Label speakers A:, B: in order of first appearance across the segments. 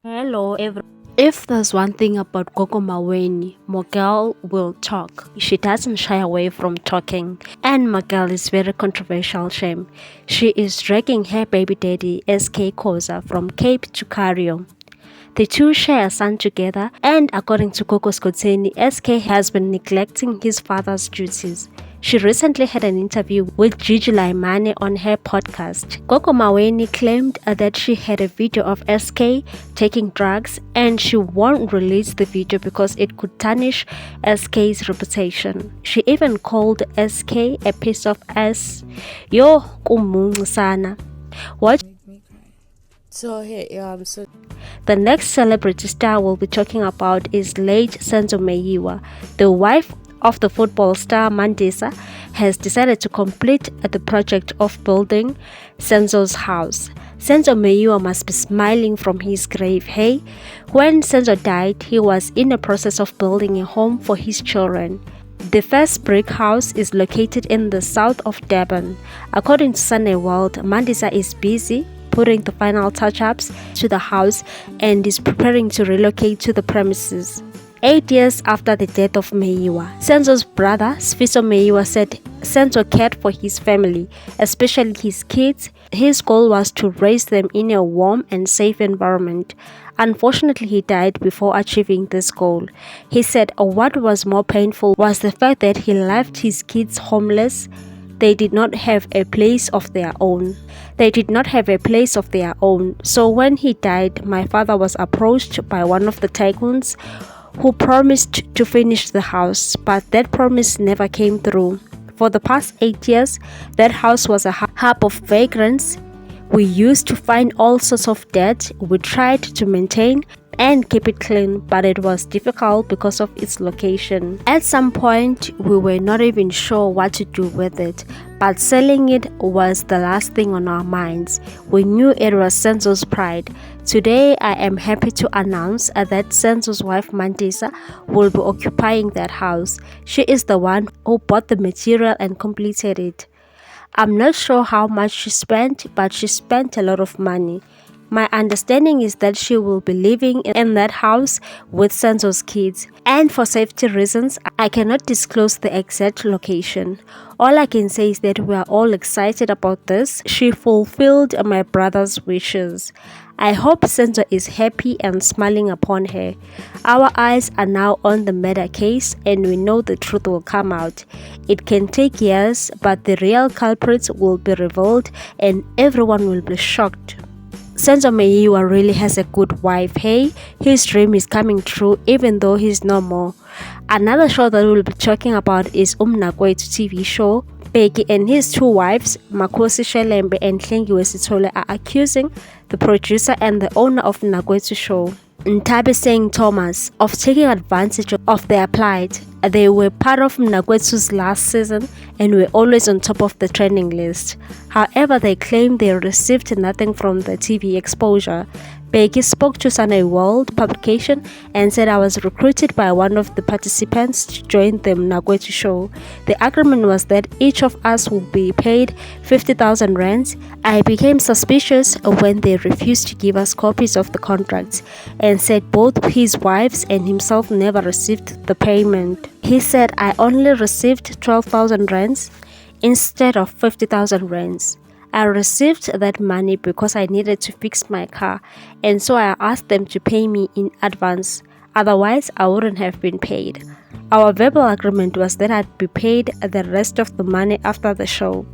A: Hello, everyone. If there's one thing about Gogo Maweni, Mogel will talk. She doesn't shy away from talking. And Mogel is very controversial, shame. She is dragging her baby daddy, SK Koza, from Cape to Cario. The two share a son together, and according to Gogo Skoteni, SK has been neglecting his father's duties. She recently had an interview with Gigi Laimane on her podcast. Gogo Maweni claimed that she had a video of SK taking drugs and she won't release the video because it could tarnish SK's reputation. She even called SK a piece of ass. Yo, kumungu sana. What?
B: So
A: The next celebrity star we'll be talking about is late Senzo Meyiwa. The wife of the football star Mandisa has decided to complete the project of building Senzo's house. Senzo Meyiwa must be smiling from his grave, hey? When Senzo died, he was in the process of building a home for his children. The first brick house is located in the south of Durban. According to Sunday World, Mandisa is busy putting the final touch-ups to the house and is preparing to relocate to the premises. 8 years after the death of Meyiwa, Senzo's brother, Sfiso Meyiwa, said Senzo cared for his family, especially his kids. His goal was to raise them in a warm and safe environment. Unfortunately, he died before achieving this goal. He said what was more painful was the fact that he left his kids homeless. They did not have a place of their own. So when he died, my father was approached by one of the tycoons who promised to finish the house, but that promise never came through. For the past 8 years, that house was a hub of vagrants. We used to find all sorts of dirt. We tried to maintain and keep it clean, but it was difficult because of its location. At some point, we were not even sure what to do with it, but selling it was the last thing on our minds. We knew it was Senzo's pride. Today, I am happy to announce that Senzo's wife Mandisa will be occupying that house. She is the one who bought the material and completed it. I'm not sure how much she spent, but she spent a lot of money. My understanding is that she will be living in that house with Senzo's kids, and for safety reasons, I cannot disclose the exact location. All I can say is that we are all excited about this. She fulfilled my brother's wishes. I hope Senzo is happy and smiling upon her. Our eyes are now on the murder case and we know the truth will come out. It can take years, but the real culprits will be revealed and everyone will be shocked. Senzo Meyiwa really has a good wife, hey? His dream is coming true even though he's no more. Another show that we'll be talking about is Mnakwethu TV show. Peggy and his two wives, Makosi Shelembe and Hlengiwe Sithole, are accusing the producer and the owner of Mnakwethu show, Ntabe Seng Thomas, of taking advantage of their plight. They were part of Mnakwethu's last season and were always on top of the trending list. However, they claim they received nothing from the TV exposure. Peggy spoke to Sunday World publication and said I was recruited by one of the participants to join the Mnakwethu show. The agreement was that each of us would be paid 50,000 rands. I became suspicious when they refused to give us copies of the contracts and said both his wives and himself never received the payment. He said I only received 12,000 rands instead of 50,000 rands. I received that money because I needed to fix my car, and so I asked them to pay me in advance. Otherwise, I wouldn't have been paid. Our verbal agreement was that I'd be paid the rest of the money after the show,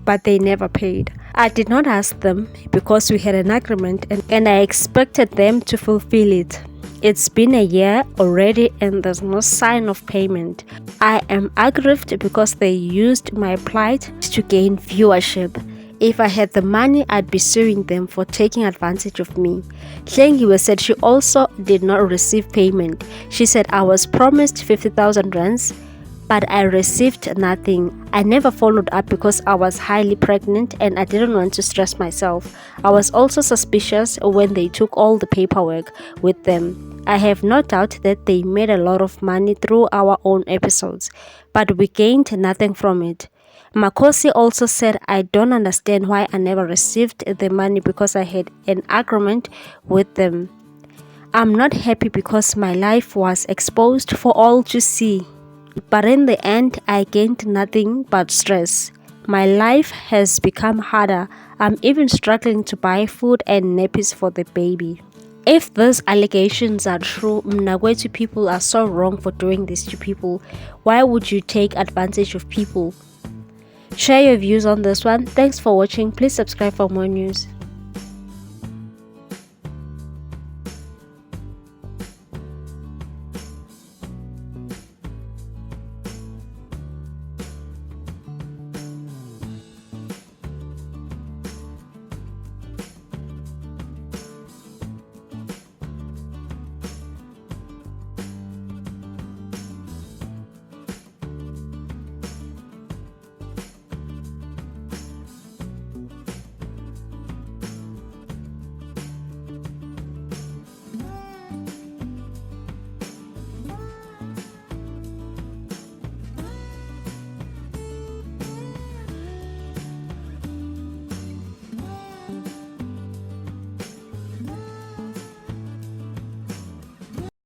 A: but they never paid. I did not ask them because we had an agreement and I expected them to fulfill it. It's been a year already and there's no sign of payment. I am aggrieved because they used my plight to gain viewership. If I had the money, I'd be suing them for taking advantage of me. Hlengiwe said she also did not receive payment. She said I was promised 50,000 rands, but I received nothing. I never followed up because I was highly pregnant and I didn't want to stress myself. I was also suspicious when they took all the paperwork with them. I have no doubt that they made a lot of money through our own episodes, but we gained nothing from it. Makosi also said I don't understand why I never received the money because I had an agreement with them. I'm not happy because my life was exposed for all to see. But in the end, I gained nothing but stress. My life has become harder. I'm even struggling to buy food and nappies for the baby. If these allegations are true, Mnakwethu people are so wrong for doing this to people. Why would you take advantage of people? Share your views on this one. Thanks for watching. Please subscribe for more news.